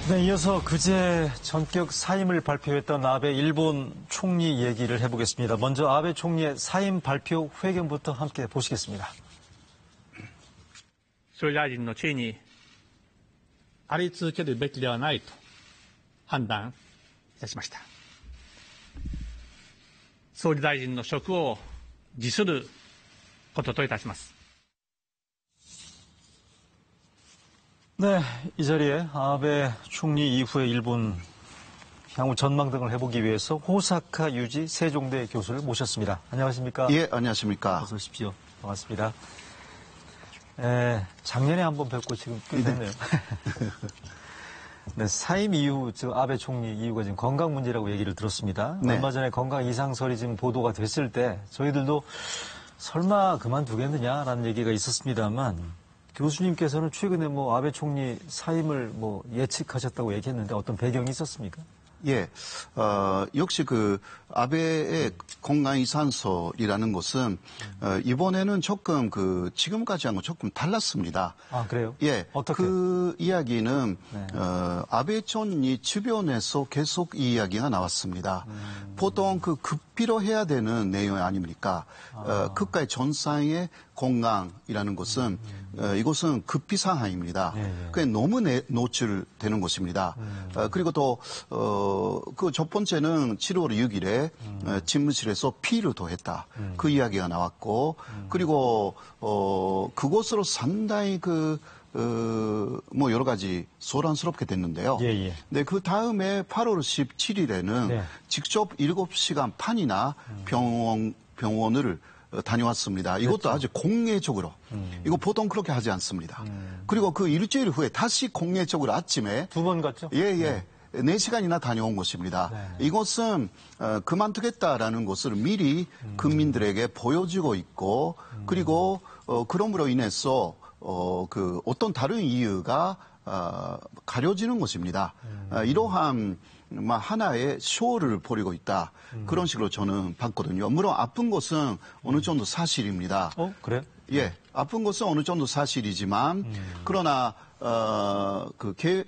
네, 이어서 그제 전격 사임을 발표했던 아베 일본 총리 얘기를 해보겠습니다. 먼저 아베 총리의 사임 발표 회견부터 함께 보시겠습니다. 総理大臣の地位にあり続けるべきではないと判断いたしました。総理大臣の職を辞することといたします。 네, 이 자리에 아베 총리 이후의 일본 향후 전망 등을 해보기 위해서 호사카 유지 세종대 교수를 모셨습니다. 안녕하십니까? 예, 안녕하십니까? 어서 오십시오. 반갑습니다. 작년에 한번 뵙고 지금 꽤 됐네요. 네, 사임 이후, 아베 총리 이후가 지금 건강 문제라고 얘기를 들었습니다. 네. 얼마 전에 건강 이상설이 지금 보도가 됐을 때 저희들도 설마 그만두겠느냐라는 얘기가 있었습니다만 교수님께서는 최근에 아베 총리 사임을 예측하셨다고 얘기했는데 어떤 배경이 있었습니까? 예, 역시 아베의 건강 이상설이라는 것은 이번에는 조금 지금까지하고 조금 달랐습니다. 아, 그래요? 예, 어떻게? 그 이야기는 네. 아베 총리 주변에서 계속 이 이야기가 나왔습니다. 보통 급비로 해야 되는 내용 아닙니까? 국가의 전상의 건강이라는 것은 이것은 급비 상황입니다. 그게 너무 노출되는 것입니다. 그리고 또 그 첫 번째는 7월 6일에 집무실에서 피를 토했다. 그 이야기가 나왔고 그리고 그것으로 상당히 여러 가지 소란스럽게 됐는데요. 예, 예. 네, 그 다음에 8월 17일에는 네. 직접 7시간 반이나 병원을 다녀왔습니다. 이것도 그렇죠. 아주 공개적으로. 이거 보통 그렇게 하지 않습니다. 그리고 그 일주일 후에 다시 공개적으로 아침에. 2번 갔죠? 예, 예. 4시간이나 다녀온 것입니다. 네. 이것은 그만두겠다라는 것을 미리 국민들에게 보여주고 있고 그리고 그럼으로 인해서 어떤 다른 이유가 가려지는 것입니다. 이러한 하나의 쇼를 벌이고 있다. 그런 식으로 저는 봤거든요. 물론 아픈 것은 어느 정도 사실입니다. 그래요? 예, 아픈 것은 어느 정도 사실이지만 그러나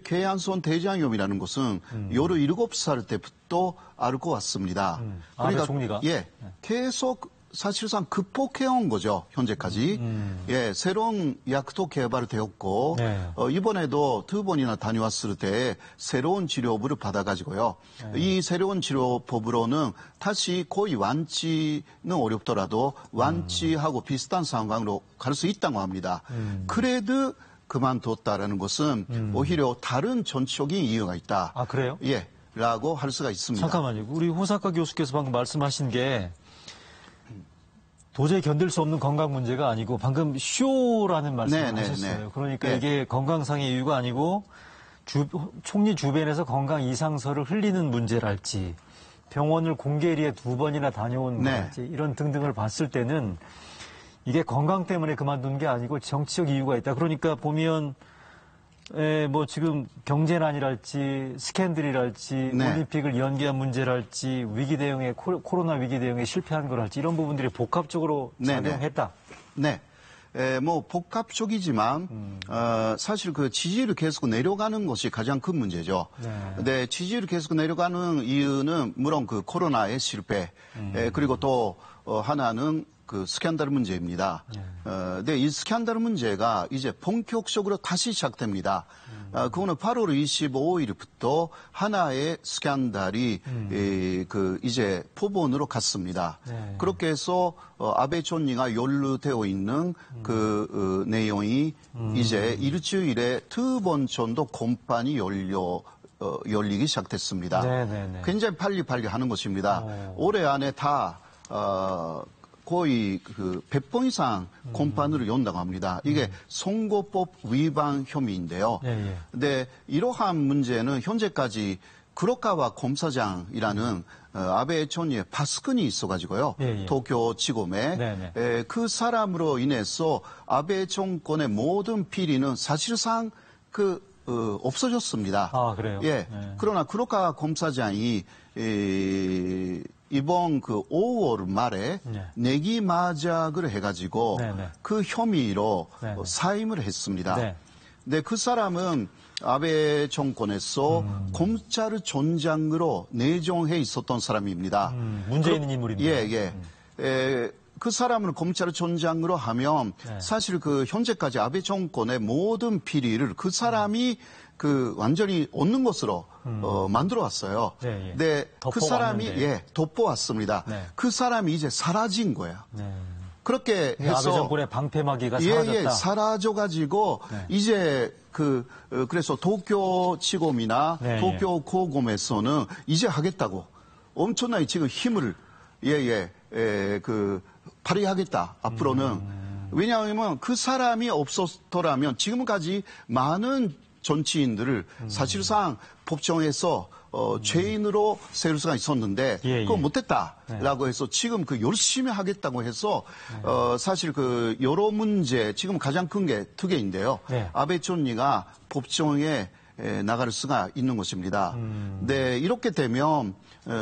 궤양성 대장염이라는 것은 17살 때부터 알 것 같습니다. 아베 총리가? 예, 계속 사실상 극복해온 거죠, 현재까지. 예, 새로운 약도 개발되었고, 네. 이번에도 2번이나 다녀왔을 때 새로운 치료법을 받아가지고요. 네. 이 새로운 치료법으로는 다시 거의 완치는 어렵더라도 완치하고 비슷한 상황으로 갈 수 있다고 합니다. 그래도 그만뒀다라는 것은 오히려 다른 전적인 이유가 있다. 아, 그래요? 예, 라고 할 수가 있습니다. 잠깐만요. 우리 호사카 교수께서 방금 말씀하신 게 도저히 견딜 수 없는 건강 문제가 아니고 방금 쇼라는 말씀을 하셨어요. 그러니까 네. 이게 건강상의 이유가 아니고 총리 주변에서 건강 이상설을 흘리는 문제랄지 병원을 공개리에 2번이나 다녀온 거랄지 이런 등등을 봤을 때는 이게 건강 때문에 그만둔 게 아니고 정치적 이유가 있다. 그러니까 보면 지금 경제난이랄지 스캔들이랄지 올림픽을 연기한 문제랄지 위기 대응에 코로나 위기 대응에 실패한 거랄지 이런 부분들이 복합적으로 작용했다. 네. 복합적이지만 사실 지지율이 계속 내려가는 것이 가장 큰 문제죠. 네, 지지율이 계속 내려가는 이유는 물론 코로나의 실패, 그리고 또 하나는 스캔들 문제입니다. 네, 이 스캔들 문제가 이제 본격적으로 다시 시작됩니다. 그거는 8월 25일부터 하나의 스캔들이 이제 포본으로 갔습니다. 그렇게 해서 아베 총리가 연루되어 있는 내용이 이제 일주일에 2번 정도 공판이 열리기 시작됐습니다. 굉장히 빨리 하는 것입니다. 올해 안에 다 거의 100번 이상 공판으로 연다고 합니다. 이게 선거법 위반 혐의인데요. 근데 이러한 문제는 현재까지 구로카와 검사장이라는 아베 총리의 파스꾼이 있어가지고요. 도쿄지검에 그 사람으로 인해서 아베 정권의 모든 비리는 사실상 없어졌습니다. 아, 그래요? 예. 그러나 구로카 검사장이 이번 5월 말에 내기 마작을 해가지고 그 혐의로 사임을 했습니다. 네, 그 사람은 아베 정권에서 검찰총장으로 내정해 있었던 사람입니다. 문제 있는 인물입니다. 예. 그 사람을 검찰총장으로 하면 네. 사실 그 현재까지 아베 정권의 모든 비리를 그 사람이 그 완전히 얻는 것으로 만들어 왔어요. 네, 예. 네, 그 사람이 덮어왔는데. 덮어왔습니다. 네. 그 사람이 이제 사라진 거야. 네. 그렇게 해서 아베 정권의 방패막이가 사라졌다. 예, 사라져가지고 네. 이제 그래서 도쿄지검이나 네, 도쿄고검에서는 이제 하겠다고 엄청나게 지금 힘을 발휘하겠다 앞으로는. 왜냐하면 그 사람이 없었더라면 지금까지 많은 정치인들을 사실상 법정에서 죄인으로 세울 수가 있었는데 그거 못했다라고 해서 지금 그 열심히 하겠다고 해서 사실 그 여러 문제 지금 가장 큰 게 두 개인데요. 네. 아베 총리가 법정에 나갈 수가 있는 것입니다. 네, 이렇게 되면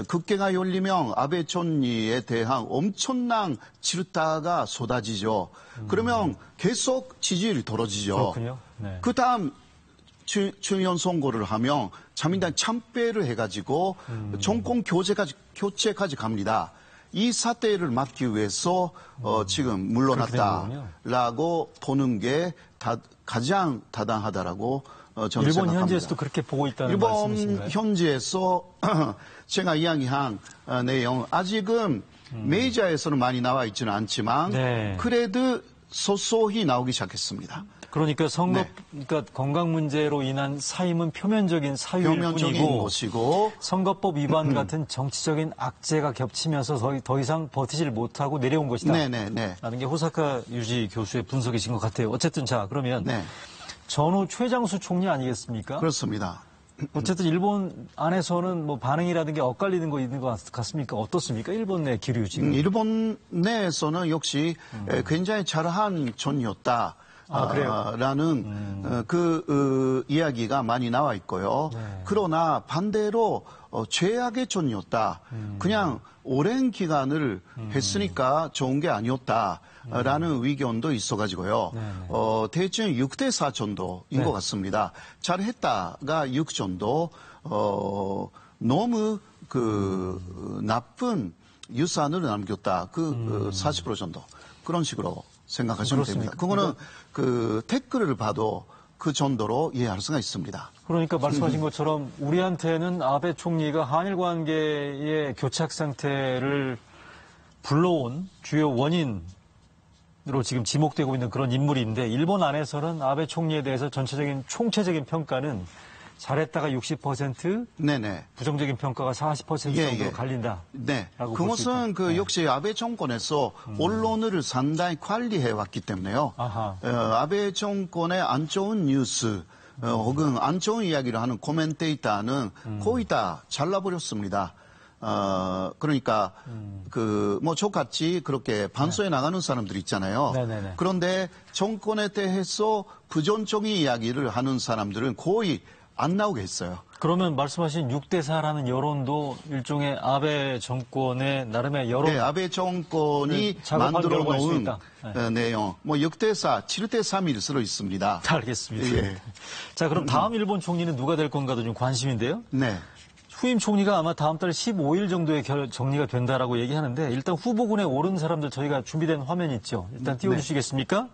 국회가 열리면 아베 총리에 대한 엄청난 질타가 쏟아지죠. 그러면 계속 지지율이 떨어지죠. 그렇군요. 네. 그 다음 중요한 선거를 하면 자민당 참배를 해가지고 정권 교체까지 갑니다. 이 사태를 막기 위해서 지금 물러났다라고 보는 게 가장 타당하다라고 저는 일본 생각합니다. 현지에서도 그렇게 보고 있다는 말씀이신가요? 일본 현지에서 제가 이야기한 내용 아직은 메이저에서는 많이 나와 있지는 않지만 네. 그래도 소소히 나오기 시작했습니다. 그러니까 그러니까 건강 문제로 인한 사임은 표면적인 사유일 뿐이고 것이고 선거법 위반 같은 정치적인 악재가 겹치면서 더 이상 버티질 못하고 내려온 것이다. 네네네. 라는 게 호사카 유지 교수의 분석이신 것 같아요. 어쨌든 자 그러면 네. 전후 최장수 총리 아니겠습니까? 그렇습니다. 어쨌든 일본 안에서는 뭐 반응이라든가 엇갈리는 거 있는 것 같습니까? 어떻습니까? 일본 내 기류 지금. 일본 내에서는 역시 굉장히 잘한 전이었다. 그래요? 라는 이야기가 많이 나와 있고요. 네. 그러나 반대로 최악의 전이었다. 그냥 오랜 기간을 했으니까 좋은 게 아니었다라는 의견도 있어가지고요. 대충 6대4 정도인 것 같습니다. 잘했다가 6 정도, 너무 나쁜 유산을 남겼다. 40% 정도. 그런 식으로 생각하시면 됩니다. 그거는 댓글을 봐도 그 정도로 이해할 수가 있습니다. 그러니까 말씀하신 것처럼 우리한테는 아베 총리가 한일 관계의 교착 상태를 불러온 주요 원인으로 지금 지목되고 있는 그런 인물인데 일본 안에서는 아베 총리에 대해서 전체적인 총체적인 평가는 잘했다가 60%, 네네. 부정적인 평가가 40% 정도로 갈린다. 네. 그것은 역시 아베 정권에서 언론을 상당히 관리해 왔기 때문에요. 아베 정권의 안 좋은 뉴스, 혹은 안 좋은 이야기를 하는 코멘테이터는 거의 다 잘라버렸습니다. 그러니까 저같이 그렇게 반소에 나가는 사람들 있잖아요. 네네네. 그런데 정권에 대해서 부정적인 이야기를 하는 사람들은 거의 안 나오게 했어요. 그러면 말씀하신 6대4라는 여론도 일종의 아베 정권의 나름의 여론. 네, 아베 정권이 만들어 놓은 내용. 6대4, 7대3일 수도 있습니다. 알겠습니다. 예. 자, 그럼 다음 일본 총리는 누가 될 건가도 좀 관심인데요. 네. 후임 총리가 아마 다음 달 15일 정도에 정리가 된다라고 얘기하는데 일단 후보군에 오른 사람들 저희가 준비된 화면 있죠. 일단 띄워주시겠습니까?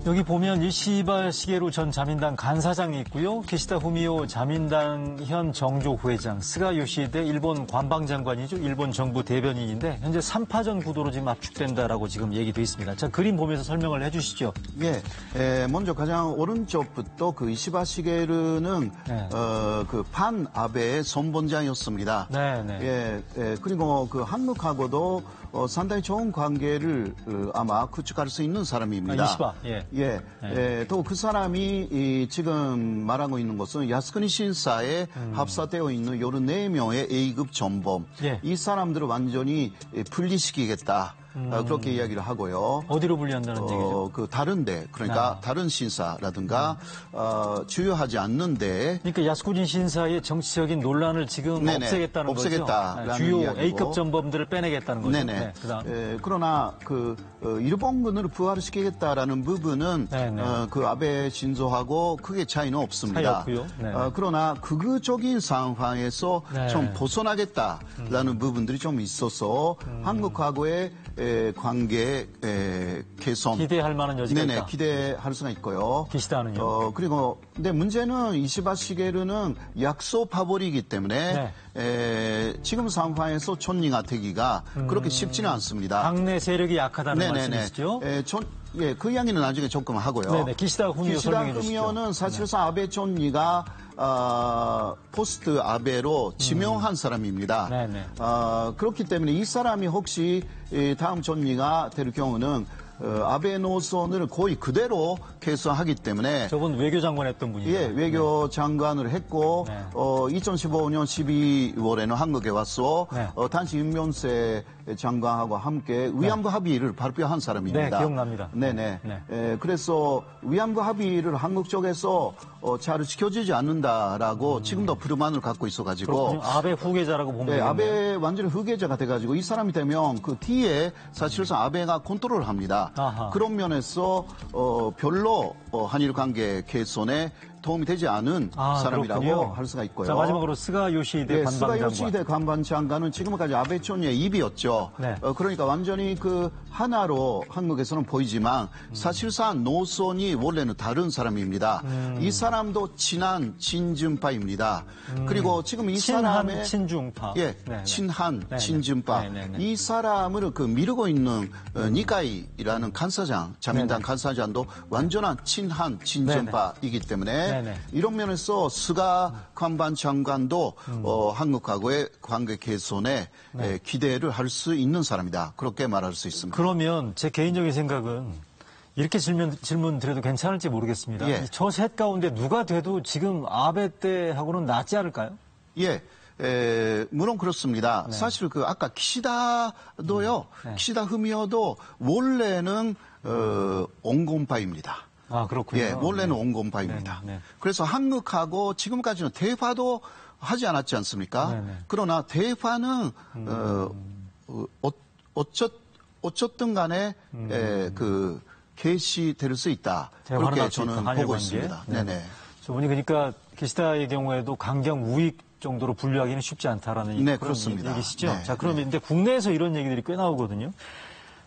여기 보면 이시바 시게루 전 자민당 간사장이 있고요. 기시다 후미오 자민당 현 정조 부회장, 스가 요시히데 일본 관방장관이죠. 일본 정부 대변인인데 현재 3파전 구도로 지금 압축된다라고 지금 얘기돼 있습니다. 자, 그림 보면서 설명을 해주시죠. 예, 먼저 가장 오른쪽부터 이시바 시게루는 판 아베의 선본장이었습니다. 네. 그리고 한국하고도 상당히 좋은 관계를 아마 구축할 수 있는 사람입니다. 이시바. 또 그 사람이 지금 말하고 있는 것은 야스쿠니 신사에 합사되어 있는 여러 4명의 A급 전범. 이 사람들을 완전히 분리시키겠다. 그렇게 이야기를 하고요. 어디로 분리한다는 얘기죠? 그 다른데 그러니까 다른 신사라든가 주요하지 않는데. 그러니까 야스쿠닌 신사의 정치적인 논란을 지금 없애겠다는 없애겠다라는 거죠. 주요 이야기고. A급 전범들을 빼내겠다는 거죠. 네네. 네, 그다음. 그러나 일본군을 부활시키겠다라는 부분은 그 아베 신조하고 크게 차이는 없습니다. 차이 없고요. 그러나 극우적인 상황에서 좀 벗어나겠다라는 부분들이 좀 있어서 한국하고의 관계 개선 기대할 만한 여지가 있다. 기대할 수가 있고요. 기시다는요. 그리고 근데 문제는 이시바 시게루는 약소 파벌이기 때문에 지금 상황에서 촌리가 되기가 그렇게 쉽지는 않습니다. 당내 세력이 약하다는 말씀이시죠? 그 이야기는 나중에 조금 하고요. 네네. 기시다 후미오 설명해 주시죠. 기시다 후미오는 사실상 아베 촌리가 포스트 아베로 지명한 사람입니다. 네네. 그렇기 때문에 이 사람이 혹시 다음 촌리가 될 경우는 아베 노선을 거의 그대로 계승하기 때문에 저분 외교장관 했던 분이죠. 예, 외교장관을 했고 2015년 12월에는 한국에 와서 당시 윤명세 장관하고 함께 위안부 합의를 발표한 사람입니다. 네, 기억납니다. 네네. 그래서 위안부 합의를 한국 쪽에서 잘 지켜지지 않는다라고 지금도 불만을 갖고 있어가지고 아베 후계자라고 보면 되겠네요. 아베 완전히 후계자가 돼가지고 이 사람이 되면 그 뒤에 사실상 아베가 컨트롤을 합니다. 그런 면에서 별로 한일 관계 개선에 도움이 되지 않은 사람이라고 그렇군요. 할 수가 있고요. 자, 마지막으로 스가 요시히데 관방장관. 스가 요시히데 관방장관은 지금까지 아베 촌리의 입이었죠. 그러니까 완전히 그 하나로 한국에서는 보이지만 사실상 노선이 원래는 다른 사람입니다. 이 사람도 친한 친준파입니다. 그리고 지금 이 사람의 친중파. 친한 친준파. 이 사람을 미루고 있는 니카이라는 간사장, 자민당 간사장도 완전한 친한 친준파이기 때문에 이런 면에서 스가 관방장관도 한국하고의 관계 개선에 기대를 할 수 있는 사람이다. 그렇게 말할 수 있습니다. 그러면 제 개인적인 생각은 이렇게 질문 드려도 괜찮을지 모르겠습니다. 저 셋 가운데 누가 돼도 지금 아베 때하고는 낫지 않을까요? 물론 그렇습니다. 사실 아까 기시다도요. 기시다 후미오도 원래는 온건파입니다. 그렇군요. 원래는 온건파입니다. 그래서 한국하고 지금까지는 대화도 하지 않았지 않습니까? 그러나 대화는 어쨌든 간에 개시될 수 있다. 그렇게 저는 보고 있습니다. 저분이 그러니까 기시다의 경우에도 강경 우익 정도로 분류하기는 쉽지 않다라는 그렇습니다. 얘기시죠. 자, 그러면 근데 국내에서 이런 얘기들이 꽤 나오거든요.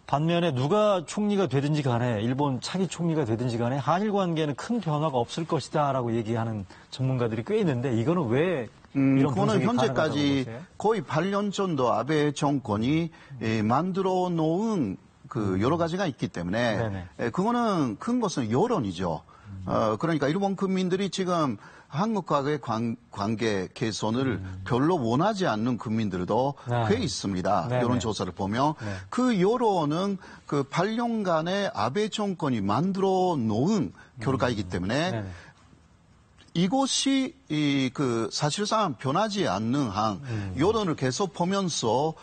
반면에 누가 총리가 되든지 간에 일본 차기 총리가 되든지 간에 한일 관계는 큰 변화가 없을 것이다라고 얘기하는 전문가들이 꽤 있는데 이거는 왜 이런 그거는 현재까지 보세요? 거의 8년 정도 아베 정권이 만들어 놓은 여러 가지가 있기 때문에 그거는 큰 것은 여론이죠. 그러니까 일본 국민들이 지금 한국과의 관계 개선을 별로 원하지 않는 국민들도 꽤 있습니다. 여론조사를 보면. 그 여론은 8년간의 아베 정권이 만들어 놓은 결과이기 때문에 이것이 사실상 변하지 않는 한 여론을 계속 보면서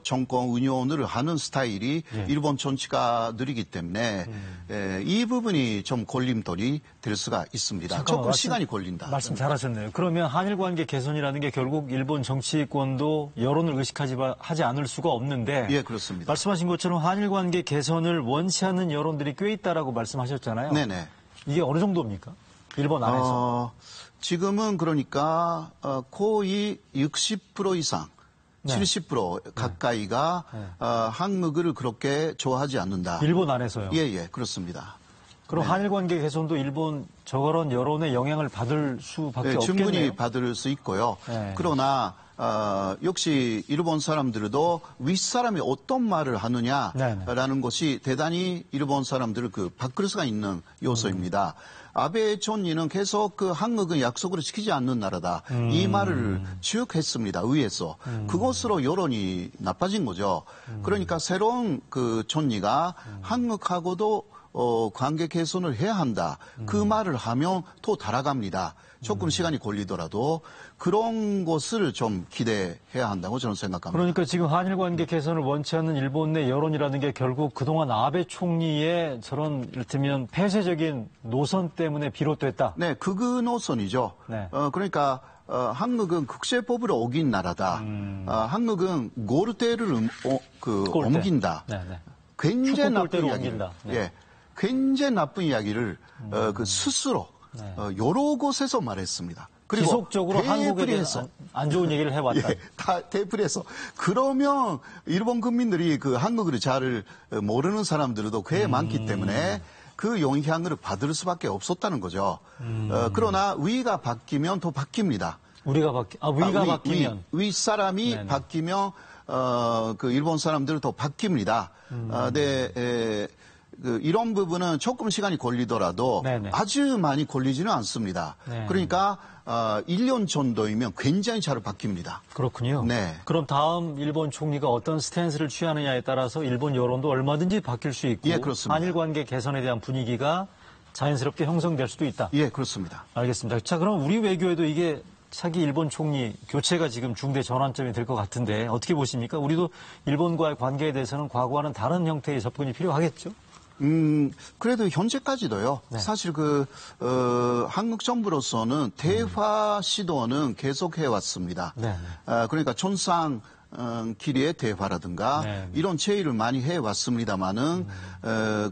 정권 운영을 하는 스타일이 일본 정치가들이기 때문에 이 부분이 좀 걸림돌이 될 수가 있습니다. 조금 시간이 걸린다. 말씀 잘하셨네요. 그러면 한일 관계 개선이라는 게 결국 일본 정치권도 여론을 의식하지 않을 수가 없는데 그렇습니다. 말씀하신 것처럼 한일 관계 개선을 원치 않는 여론들이 꽤 있다라고 말씀하셨잖아요. 이게 어느 정도입니까? 일본 안에서. 지금은 그러니까 거의 60% 이상, 70% 가까이가 한국을 그렇게 좋아하지 않는다. 일본 안에서요? 그렇습니다. 그럼 한일 관계 개선도 일본 저런 여론의 영향을 받을 수밖에 없겠네요. 충분히 받을 수 있고요. 그러나 역시 일본 사람들도 윗사람이 어떤 말을 하느냐라는 것이 대단히 일본 사람들을 바꿀 수가 있는 요소입니다. 아베 총리는 계속 한국은 약속을 지키지 않는 나라다. 이 말을 쭉 했습니다. 의회에서. 그것으로 여론이 나빠진 거죠. 그러니까 새로운 총리가 한국하고도 관계 개선을 해야 한다. 그 말을 하면 또 달아갑니다. 조금 시간이 걸리더라도 그런 것을 좀 기대해야 한다고 저는 생각합니다. 그러니까 지금 한일 관계 개선을 원치 않는 일본 내 여론이라는 게 결국 그동안 아베 총리의 저런 이를테면 폐쇄적인 노선 때문에 비롯됐다. 네, 극우 노선이죠. 네. 그러니까 한국은 국제법을 어긴 나라다. 한국은 골대를 골대. 옮긴다. 네, 네. 굉장히 나쁜 축구 골대로 이야기를. 옮긴다. 네. 예, 굉장히 나쁜 이야기를 그 스스로 네. 여러 곳에서 말했습니다. 그리고 지속적으로 한국에 대해서 대해서 안 좋은 얘기를 해왔다. 예, 다 대풀에서 그러면 일본 국민들이 그 한국을 잘 모르는 사람들도 꽤 많기 때문에 그 영향을 받을 수밖에 없었다는 거죠. 그러나 위가 바뀌면 또 바뀝니다. 위가 바뀌면 위 사람이 네네. 바뀌면 그 일본 사람들은 또 바뀝니다. 네. 이런 부분은 조금 시간이 걸리더라도 네네. 아주 많이 걸리지는 않습니다. 네. 그러니까 1년 정도이면 굉장히 잘 바뀝니다. 그렇군요. 네. 그럼 다음 일본 총리가 어떤 스탠스를 취하느냐에 따라서 일본 여론도 얼마든지 바뀔 수 있고 예, 그렇습니다. 한일 관계 개선에 대한 분위기가 자연스럽게 형성될 수도 있다. 예, 그렇습니다. 알겠습니다. 자, 그럼 우리 외교에도 이게 차기 일본 총리 교체가 지금 중대 전환점이 될 것 같은데 어떻게 보십니까? 우리도 일본과의 관계에 대해서는 과거와는 다른 형태의 접근이 필요하겠죠? 그래도 현재까지도요. 네. 사실 한국 정부로서는 대화 시도는 계속해 왔습니다. 네. 그러니까 촌상 길이의 대화라든가 네. 이런 제의를 많이 해 왔습니다만은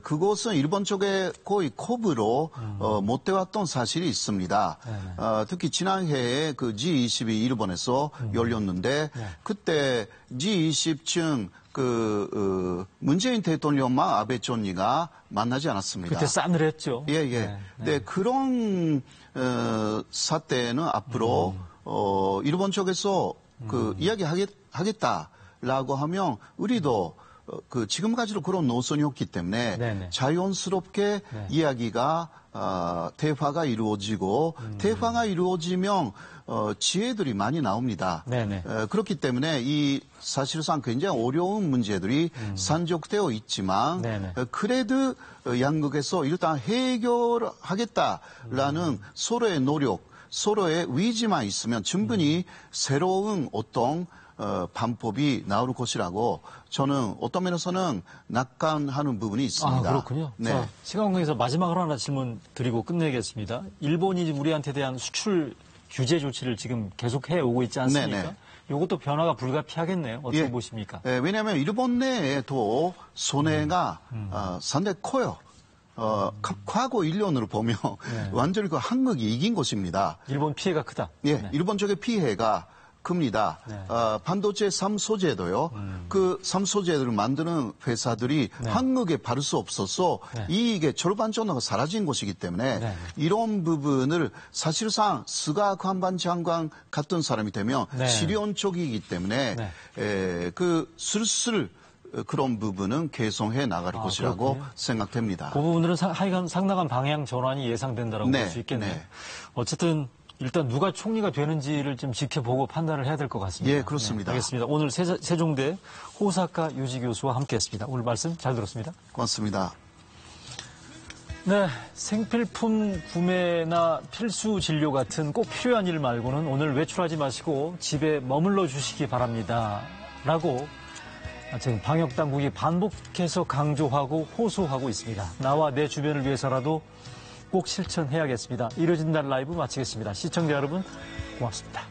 그것은 일본 쪽에 거의 컵으로 못 돼왔던 사실이 있습니다. 특히 지난해에 그 G20이 일본에서 열렸는데 그때 G20층 문재인 대통령과 아베 총리가 만나지 않았습니다. 그때 싸늘했죠. 예, 예. 네, 그런 사태는 앞으로 일본 쪽에서 이야기하겠다라고 하면 우리도 지금까지도 그런 노선이었기 때문에 네네. 자연스럽게 네. 이야기가 대화가 이루어지고 대화가 이루어지면 지혜들이 많이 나옵니다. 네네. 그렇기 때문에 이 사실상 굉장히 어려운 문제들이 산적되어 있지만 네네. 그래도 양국에서 일단 해결하겠다라는 서로의 노력, 서로의 의지만 있으면 충분히 새로운 어떤 방법이 나올 것이라고 저는 어떤 면에서는 낙관하는 부분이 있습니다. 아, 그렇군요. 네. 자, 시간 관계에서 마지막으로 하나 질문 드리고 끝내겠습니다. 일본이 우리한테 대한 수출 규제 조치를 지금 계속해 오고 있지 않습니까? 네네. 이것도 변화가 불가피하겠네요. 어떻게 예. 보십니까? 왜냐하면 일본 내에도 손해가 상당히 커요. 과거 1년으로 보면 완전히 한국이 이긴 것입니다. 일본 피해가 크다. 예, 네. 일본 쪽의 피해가 큽니다. 네. 반도체 3소재도요. 그 3소재를 만드는 회사들이 한국에 팔 수 없어서 네. 이익의 절반 정도가 사라진 것이기 때문에 네. 이런 부분을 사실상 스가 관방 장관 같은 사람이 되면 네. 실현 쪽이기 때문에 그 슬슬 그런 부분은 개선해 나갈 것이라고 그렇군요. 생각됩니다. 그 부분들은 하여간 상당한 방향 전환이 예상된다라고 네, 볼 수 있겠네요. 네. 어쨌든 일단 누가 총리가 되는지를 좀 지켜보고 판단을 해야 될 것 같습니다. 예, 그렇습니다. 네, 알겠습니다. 오늘 세종대 호사카 유지 교수와 함께했습니다. 오늘 말씀 잘 들었습니다. 고맙습니다. 네, 생필품 구매나 필수 진료 같은 꼭 필요한 일 말고는 오늘 외출하지 마시고 집에 머물러 주시기 바랍니다. 라고 지금 방역당국이 반복해서 강조하고 호소하고 있습니다. 나와 내 주변을 위해서라도 꼭 실천해야겠습니다. 이뤄진 날 라이브 마치겠습니다. 시청자 여러분 고맙습니다.